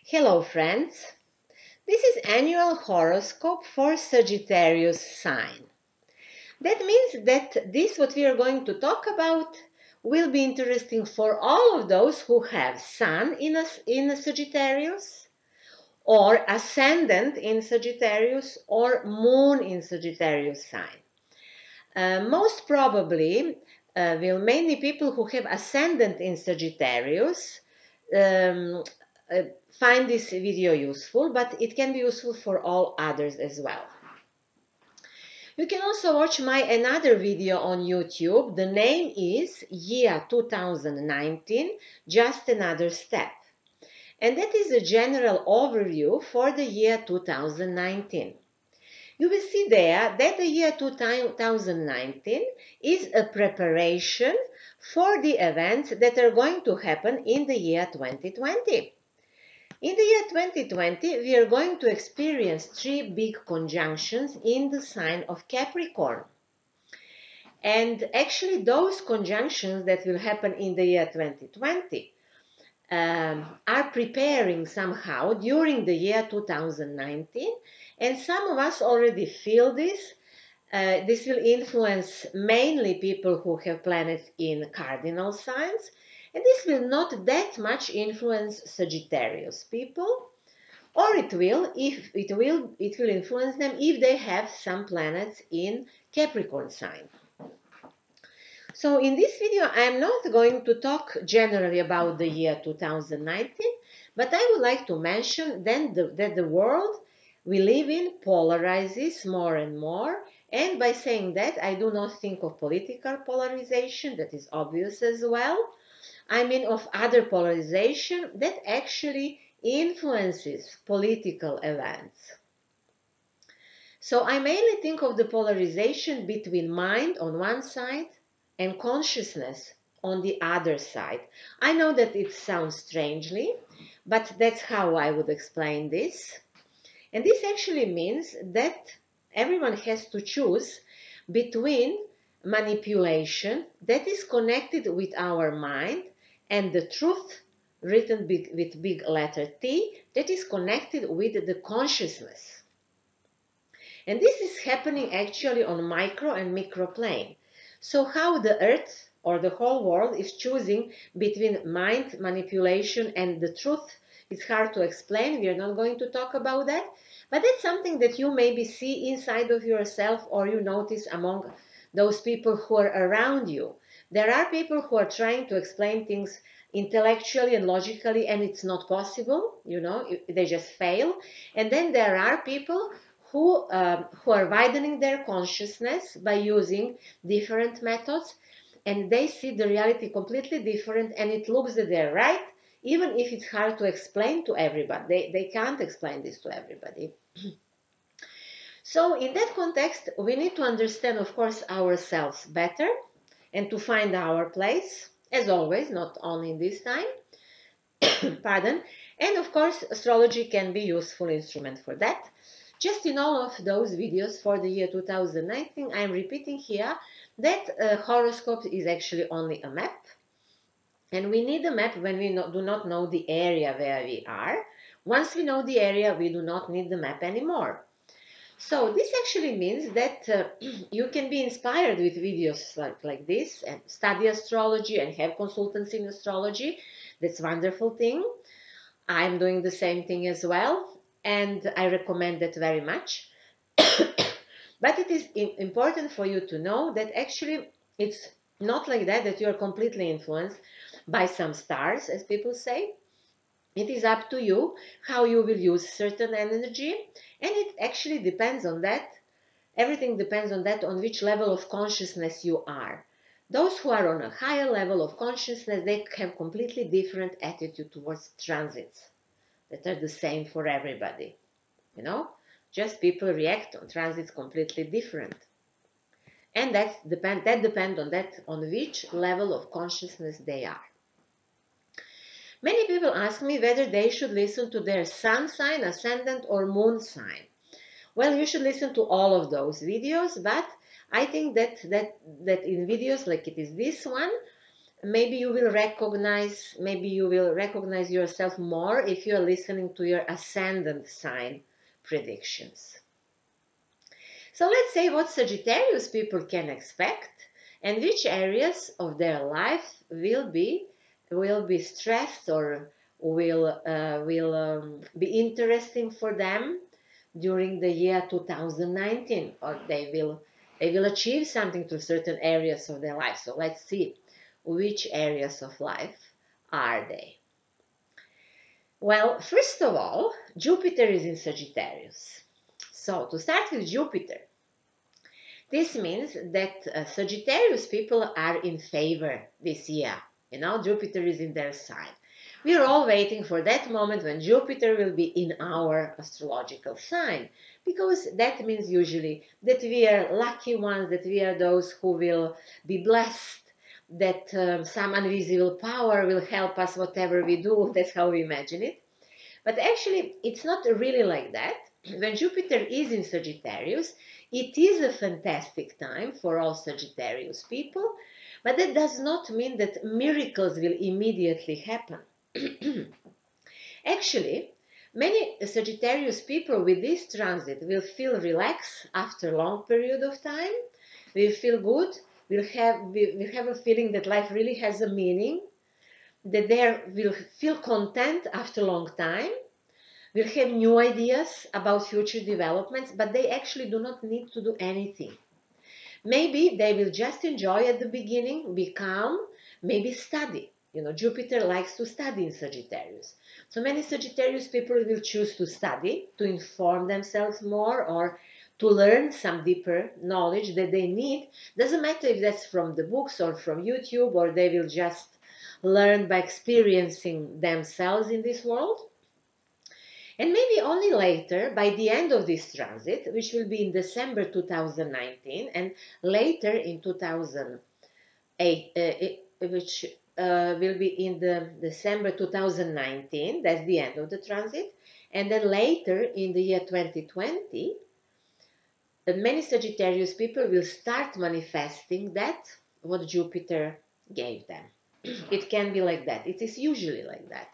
Hello friends, this is annual horoscope for Sagittarius sign. That means that this what we are going to talk about will be interesting for all of those who have Sun in a Sagittarius, or Ascendant in Sagittarius, or Moon in Sagittarius sign. Most probably will mainly people who have Ascendant in Sagittarius um, uh, find this video useful, but it can be useful for all others as well. You can also watch my another video on YouTube. The name is Year 2019, Just Another Step. And that is a general overview for the year 2019. You will see there that the year 2019 is a preparation for the events that are going to happen in the year 2020. In the year 2020, we are going to experience three big conjunctions in the sign of Capricorn. And actually, those conjunctions that will happen in the year 2020 are preparing somehow during the year 2019. And some of us already feel this. This will influence mainly people who have planets in cardinal signs. And this will not that much influence Sagittarius people, or it will influence them if they have some planets in Capricorn sign. So in this video, I am not going to talk generally about the year 2019, but I would like to mention then that the world we live in polarizes more and more. And by saying that, I do not think of political polarization, that is obvious as well. I mean of other polarization that actually influences political events. So I mainly think of the polarization between mind on one side and consciousness on the other side. I know that it sounds strangely, but that's how I would explain this. And this actually means that everyone has to choose between manipulation that is connected with our mind and the truth written with big letter T that is connected with the consciousness. And this is happening actually on micro and micro plane. So how the earth or the whole world is choosing between mind manipulation and the truth, it's hard to explain. We are not going to talk about that. But it's something that you maybe see inside of yourself, or you notice among those people who are around you. There are people who are trying to explain things intellectually and logically, and it's not possible, they just fail. And then there are people who are widening their consciousness by using different methods, and they see the reality completely different, and it looks that they're right, even if it's hard to explain to everybody. They can't explain this to everybody. So in that context, we need to understand, of course, ourselves better and to find our place, as always, not only in this time. Pardon. And of course, astrology can be a useful instrument for that. Just in all of those videos for the year 2019, I'm repeating here that horoscope is actually only a map. And we need a map when we do not know the area where we are. Once we know the area, we do not need the map anymore. So this actually means that you can be inspired with videos like this and study astrology and have consultancy in astrology. That's a wonderful thing. I'm doing the same thing as well, and I recommend that very much. But it is important for you to know that actually it's not like that you are completely influenced by some stars, as people say. It is up to you how you will use certain energy, and it actually depends on that. Everything depends on that, on which level of consciousness you are. Those who are on a higher level of consciousness, they have completely different attitude towards transits that are the same for everybody. Just people react on transits completely different. And that depends on which level of consciousness they are. Many people ask me whether they should listen to their sun sign, ascendant, or moon sign. Well, you should listen to all of those videos, but I think that in videos like it is this one, maybe you will recognize yourself more if you are listening to your ascendant sign predictions. So let's say what Sagittarius people can expect and which areas of their life will be stressed or will be interesting for them during the year 2019, or they will achieve something to certain areas of their life. So let's see which areas of life are they. Well, first of all, Jupiter is in Sagittarius. So to start with Jupiter, this means that Sagittarius people are in favor this year. Jupiter is in their side. We are all waiting for that moment when Jupiter will be in our astrological sign, because that means usually that we are lucky ones, that we are those who will be blessed, that some invisible power will help us whatever we do. That's how we imagine it. But actually, it's not really like that. When Jupiter is in Sagittarius, it is a fantastic time for all Sagittarius people, but that does not mean that miracles will immediately happen. Actually, many Sagittarius people with this transit will feel relaxed after a long period of time, will feel good, will have a feeling that life really has a meaning, that they will feel content after a long time, will have new ideas about future developments, but they actually do not need to do anything. Maybe they will just enjoy at the beginning, be calm, maybe study. Jupiter likes to study in Sagittarius. So many Sagittarius people will choose to study, to inform themselves more, or to learn some deeper knowledge that they need. Doesn't matter if that's from the books or from YouTube, or they will just learn by experiencing themselves in this world. And maybe only later, by the end of this transit, which will be in December 2019, and later in 2008, which will be in the December 2019, that's the end of the transit, and then later in the year 2020, many Sagittarius people will start manifesting that what Jupiter gave them. It can be like that. It is usually like that.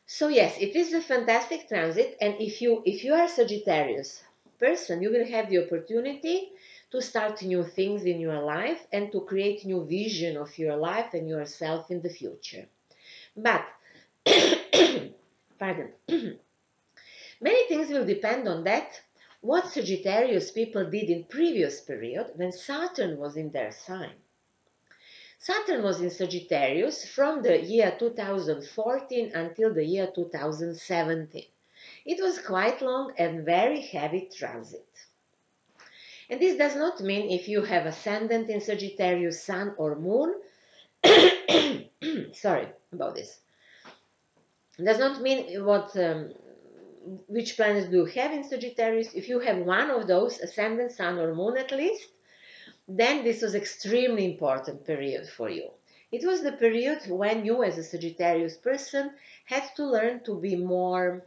So yes, it is a fantastic transit, and if you are a Sagittarius person, you will have the opportunity to start new things in your life and to create new vision of your life and yourself in the future. But pardon, many things will depend on that. What Sagittarius people did in previous period when Saturn was in their sign. Saturn was in Sagittarius from the year 2014 until the year 2017. It was quite long and very heavy transit. And this does not mean if you have ascendant in Sagittarius, Sun or Moon, sorry about this, it does not mean which planets do you have in Sagittarius. If you have one of those, ascendant, Sun or Moon at least, then this was extremely important period for you. It was the period when you as a Sagittarius person had to learn to be more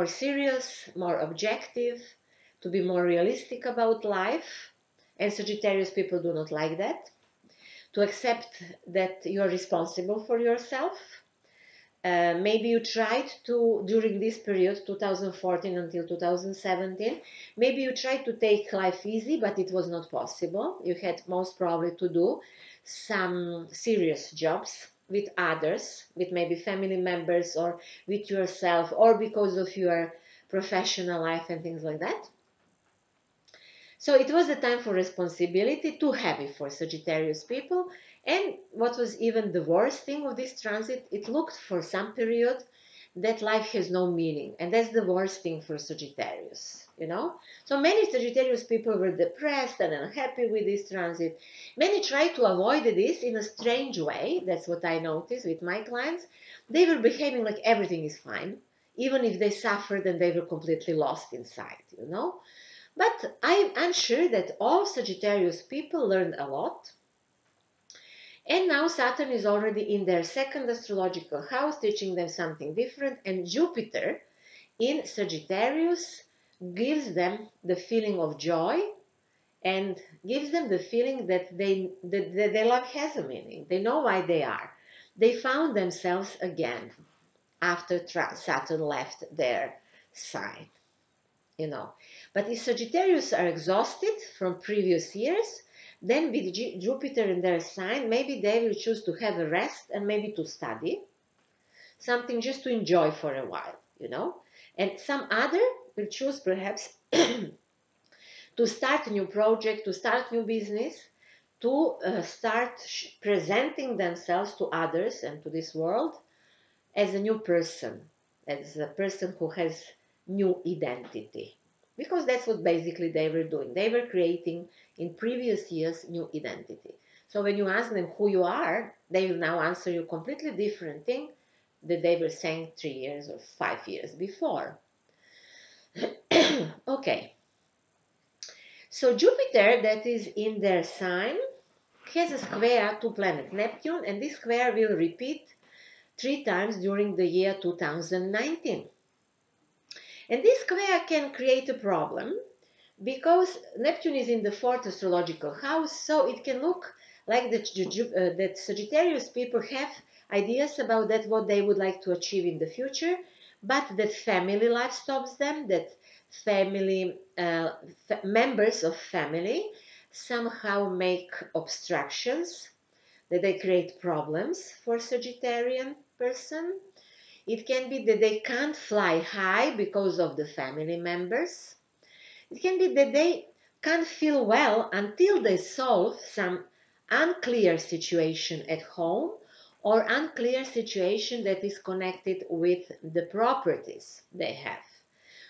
serious, more objective, to be more realistic about life. And Sagittarius people do not like that. To accept that you are responsible for yourself. Maybe you tried to, during this period, 2014 until 2017, maybe you tried to take life easy, but it was not possible. You had most probably to do some serious jobs with others, with maybe family members or with yourself, or because of your professional life and things like that. So it was a time for responsibility, too heavy for Sagittarius people. And what was even the worst thing of this transit, it looked for some period that life has no meaning. And that's the worst thing for Sagittarius, So many Sagittarius people were depressed and unhappy with this transit. Many tried to avoid this in a strange way. That's what I noticed with my clients. They were behaving like everything is fine, even if they suffered and they were completely lost inside, But I'm sure that all Sagittarius people learned a lot. And now Saturn is already in their second astrological house, teaching them something different. And Jupiter in Sagittarius gives them the feeling of joy and gives them the feeling that their life has a meaning. They know why they are. They found themselves again after Saturn left their sign, you know. But if Sagittarius are exhausted from previous years, then with Jupiter in their sign, maybe they will choose to have a rest and maybe to study something just to enjoy for a while, you know. And some other will choose perhaps to start a new project, to start new business, to start presenting themselves to others and to this world as a new person, as a person who has new identity. Because that's what basically they were doing. They were creating in previous years new identity. So when you ask them who you are, they will now answer you completely different thing that they were saying 3 years or 5 years before. Okay. So Jupiter, that is in their sign, has a square to planet Neptune, and this square will repeat 3 times during the year 2019. And this square can create a problem because Neptune is in the 4th astrological house, so it can look like that Sagittarius people have ideas about that what they would like to achieve in the future, but that family life stops them, that family members of family somehow make obstructions, that they create problems for Sagittarian person. It can be that they can't fly high because of the family members. It can be that they can't feel well until they solve some unclear situation at home or unclear situation that is connected with the properties they have.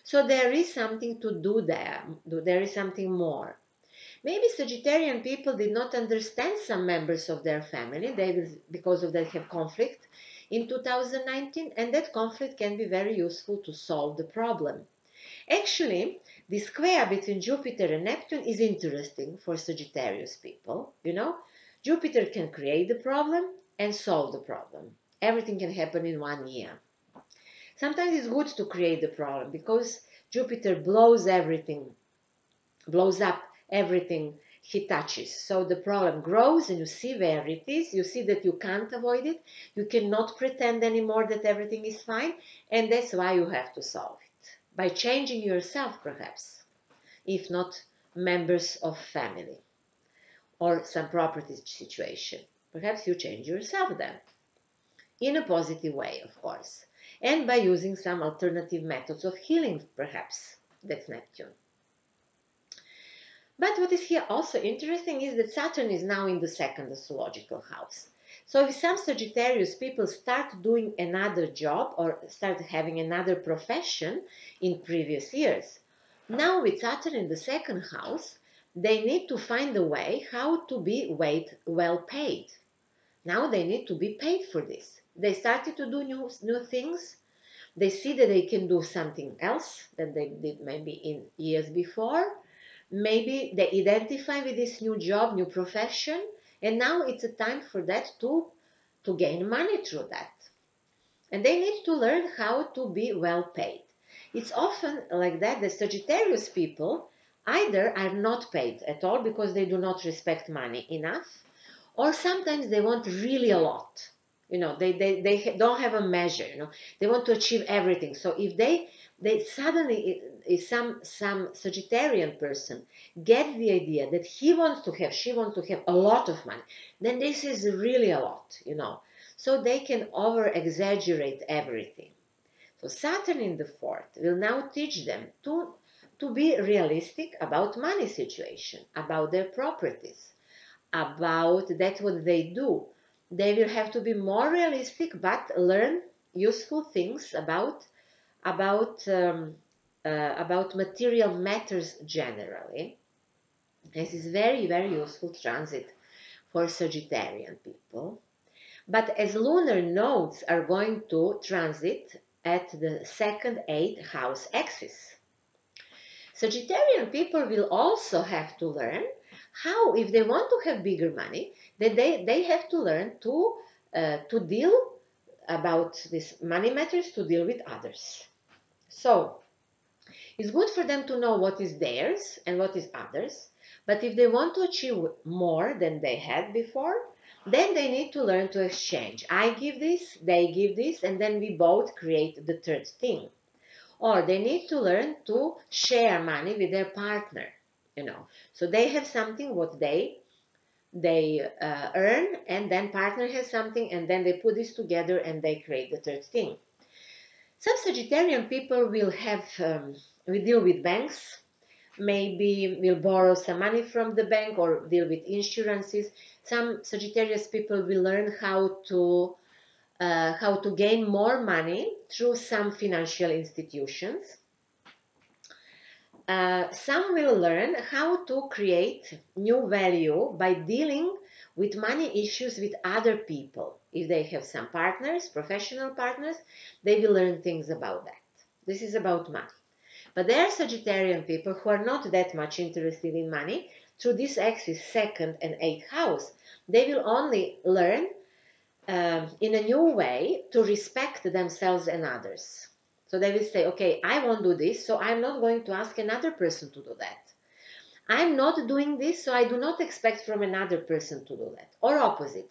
So there is something to do there. There is something more. Maybe Sagittarian people did not understand some members of their family. They will, because of that, have conflict in 2019, and that conflict can be very useful to solve the problem. Actually, the square between Jupiter and Neptune is interesting for Sagittarius people. You know, Jupiter can create the problem and solve the problem. Everything can happen in 1 year. Sometimes it's good to create the problem because Jupiter blows up everything he touches. So the problem grows and you see where it is. You see that you can't avoid it. You cannot pretend anymore that everything is fine. And that's why you have to solve it. By changing yourself, perhaps, if not members of family or some property situation. Perhaps you change yourself then, in a positive way, of course, and by using some alternative methods of healing, perhaps. That's Neptune. But what is here also interesting is that Saturn is now in the 2nd astrological house. So if some Sagittarius people start doing another job or start having another profession in previous years, now with Saturn in the 2nd house, they need to find a way how to be well paid. Now they need to be paid for this. They started to do new things. They see that they can do something else that they did maybe in years before. Maybe they identify with this new job, new profession, and now it's a time for that to gain money through that. And they need to learn how to be well paid. It's often like that the Sagittarius people either are not paid at all because they do not respect money enough, or sometimes they want really a lot. You know, they don't have a measure, you know, they want to achieve everything. So if they suddenly, if some Sagittarian person get the idea that she wants to have a lot of money, then this is really a lot, you know. So they can over exaggerate everything. So Saturn in the 4th will now teach them to be realistic about money situation, about their properties, about that what they do. They will have to be more realistic, but learn useful things about material matters generally. This is very, very useful transit for Sagittarian people. But as lunar nodes are going to transit at the 2nd 8th house axis, Sagittarian people will also have to learn how, if they want to have bigger money, that they have to learn to deal about this money matters, to deal with others. So it's good for them to know what is theirs and what is others, But if they want to achieve more than they had before, then they need to learn to exchange. I give this, they give this, and then we both create the third thing. Or they need to learn to share money with their partner, So they have something what they earn, and then partner has something, and then they put this together and they create the third thing. Some Sagittarian people will deal with banks, maybe will borrow some money from the bank or deal with insurances. Some Sagittarius people will learn how to gain more money through some financial institutions. Some will learn how to create new value by dealing with money issues with other people. If they have some partners, professional partners, they will learn things about that. This is about money. But there are Sagittarian people who are not that much interested in money. Through this axis, 2nd and 8th house, they will only learn in a new way to respect themselves and others. So they will say, okay, I won't do this, so I'm not going to ask another person to do that. I'm not doing this, so I do not expect from another person to do that. Or opposite.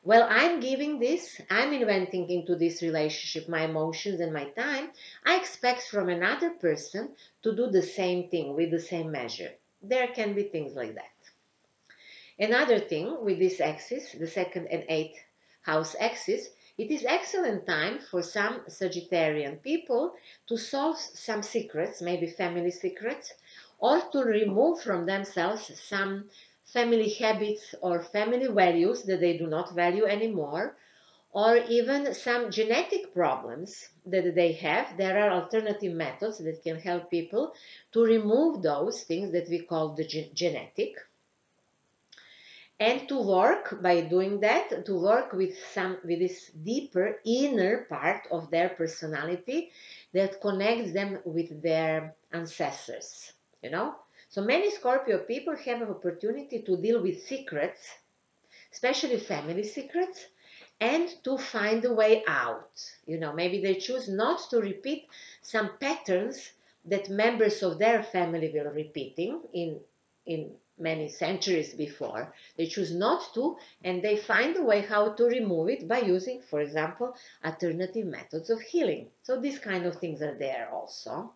Well, I'm giving this, I'm inventing into this relationship my emotions and my time. I expect from another person to do the same thing with the same measure. There can be things like that. Another thing with this axis, the 2nd and 8th house axis, it is excellent time for some Sagittarian people to solve some secrets, maybe family secrets, or to remove from themselves some family habits or family values that they do not value anymore, or even some genetic problems that they have. There are alternative methods that can help people to remove those things that we call the genetic. And to work, by doing that, to work with this deeper inner part of their personality that connects them with their ancestors, So many Scorpio people have an opportunity to deal with secrets, especially family secrets, and to find a way out. Maybe they choose not to repeat some patterns that members of their family were repeating in many centuries before. They choose not to, and they find a way how to remove it by using, for example, alternative methods of healing. So these kind of things are there also.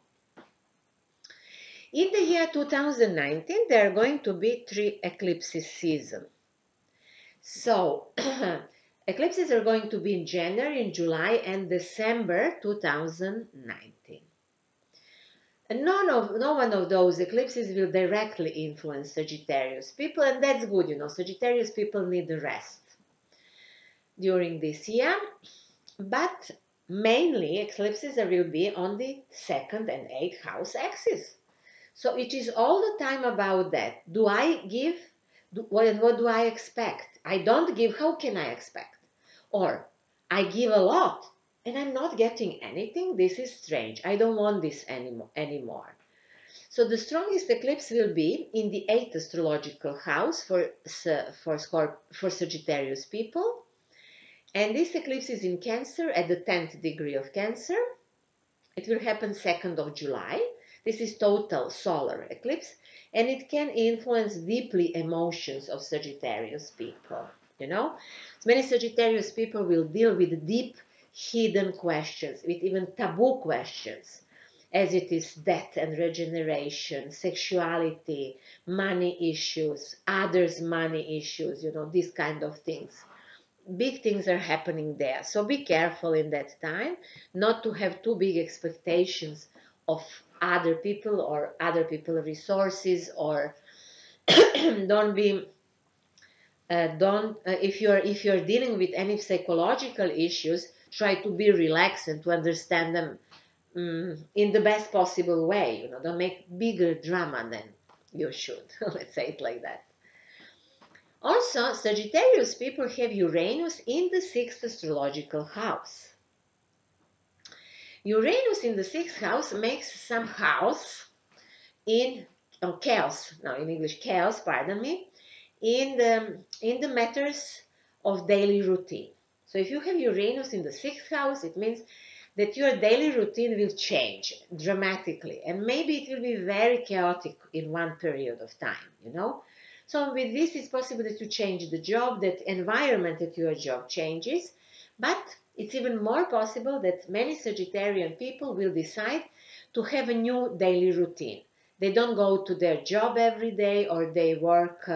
In the year 2019, there are going to be 3 eclipses season. So, eclipses are going to be in January, in July, and December 2019. And no one of those eclipses will directly influence Sagittarius people, and that's good, Sagittarius people need the rest during this year. But mainly, eclipses will be on the 2nd and 8th house axis. So it is all the time about that. Do I give? What do I expect? I don't give, how can I expect? Or I give a lot and I'm not getting anything. This is strange. I don't want this anymore. So the strongest eclipse will be in the 8th astrological house for Sagittarius people. And this eclipse is in Cancer at the 10th degree of Cancer. It will happen 2nd of July. This is total solar eclipse, and it can influence deeply emotions of Sagittarius people. Many Sagittarius people will deal with deep, hidden questions, with even taboo questions, as it is death and regeneration, sexuality, money issues, others' money issues, these kind of things. Big things are happening there. So be careful in that time not to have too big expectations of other people or other people's resources, or don't be if you're dealing with any psychological issues, try to be relaxed and to understand them in the best possible way. Don't make bigger drama than you should. Let's say it like that. Also, Sagittarius people have Uranus in the 6th astrological house. Uranus in the 6th house makes some house in chaos, no, in English, chaos, pardon me, in the matters of daily routine. So if you have Uranus in the 6th house, it means that your daily routine will change dramatically, and maybe it will be very chaotic in one period of time, you know. So with this, it's possible that you change the job, that environment at your job changes, but it's even more possible that many Sagittarian people will decide to have a new daily routine. They don't go to their job every day, or they work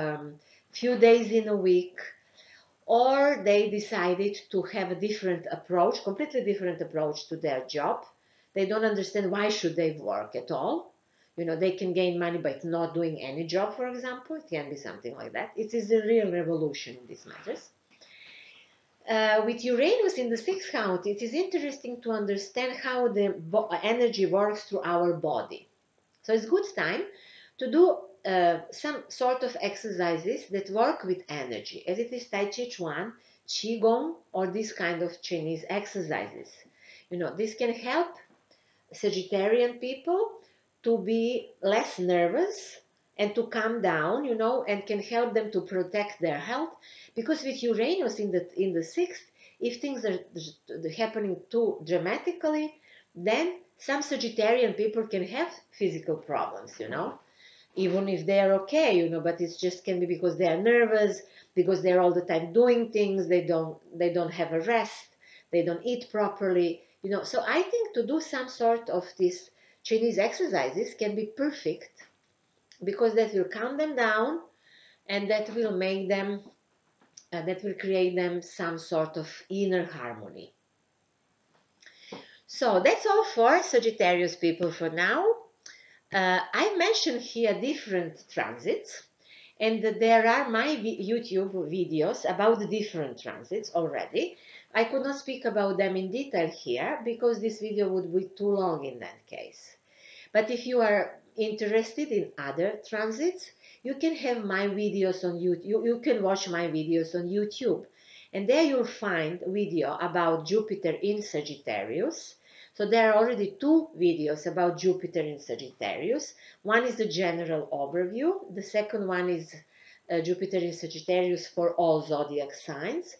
few days in a week, or they decided to have a different approach, completely different approach to their job. They don't understand why should they work at all. You know, they can gain money by not doing any job, for example. It can be something like that. It is a real revolution in these matters. With Uranus in the sixth house, it is interesting to understand how the energy works through our body. So it's good time to do some sort of exercises that work with energy, as it is Tai Chi Chuan, Qigong, or this kind of Chinese exercises. You know, this can help Sagittarian people to be less nervous and to calm down, you know, and can help them to protect their health. Because with Uranus in the sixth, if things are happening too dramatically, then some Sagittarian people can have physical problems, you know, even if they are okay, you know, but it's just can be because they are nervous, because they're all the time doing things, they don't have a rest, they don't eat properly, you know. So I think to do some sort of these Chinese exercises can be perfect, because that will calm them down, and that will make them that will create them some sort of inner harmony. So that's all for Sagittarius people for now. I mentioned here different transits, and there are my YouTube videos about the different transits already. I could not speak about them in detail here because this video would be too long in that case. But if you are interested in other transits, you can have my videos on YouTube. You can watch my videos on YouTube, and there you'll find a video about Jupiter in Sagittarius. So there are already two videos about Jupiter in Sagittarius. One is the general overview. The second one is Jupiter in Sagittarius for all zodiac signs.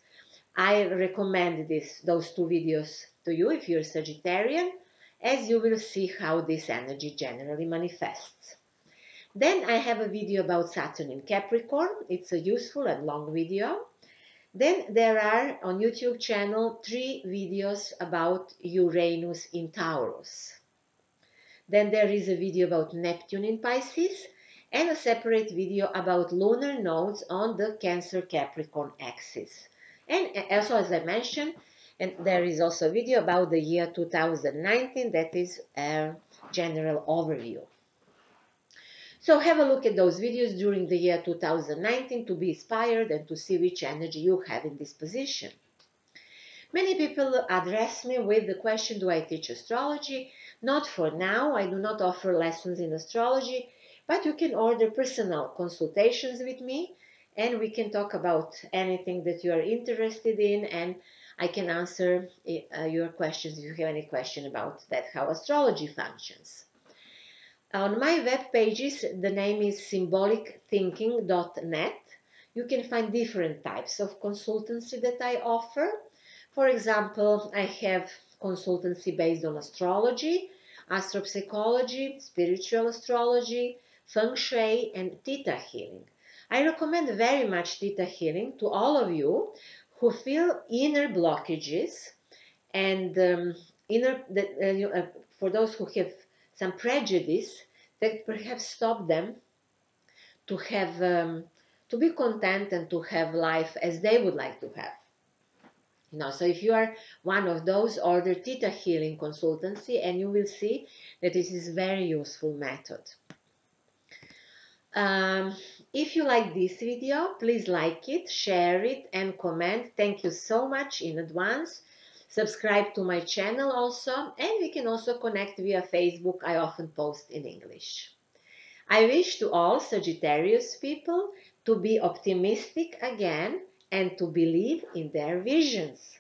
I recommend those two videos to you if you're Sagittarian, as you will see how this energy generally manifests. Then I have a video about Saturn in Capricorn. It's a useful and long video. Then there are on YouTube channel 3 videos about Uranus in Taurus. Then there is a video about Neptune in Pisces, and a separate video about lunar nodes on the Cancer-Capricorn axis. And also, as I mentioned, and there is also a video about the year 2019, that is a general overview. So have a look at those videos during the year 2019 to be inspired and to see which energy you have in this position. Many people address me with the question, do I teach astrology? Not for now. I do not offer lessons in astrology, but you can order personal consultations with me, and we can talk about anything that you are interested in, and I can answer your questions if you have any question about that, how astrology functions. On my web pages, the name is symbolicthinking.net. You can find different types of consultancy that I offer. For example, I have consultancy based on astrology, astropsychology, spiritual astrology, Feng Shui, and Thetahealing. I recommend very much Thetahealing to all of you who feel inner blockages and for those who have some prejudice that perhaps stop them to have to be content and to have life as they would like to have. You know, so if you are one of those, order Thetahealing consultancy, and you will see that this is a very useful method. If you like this video, please like it, share it, and comment. Thank you so much in advance. Subscribe to my channel also, and we can also connect via Facebook. I often post in English. I wish to all Sagittarius people to be optimistic again and to believe in their visions.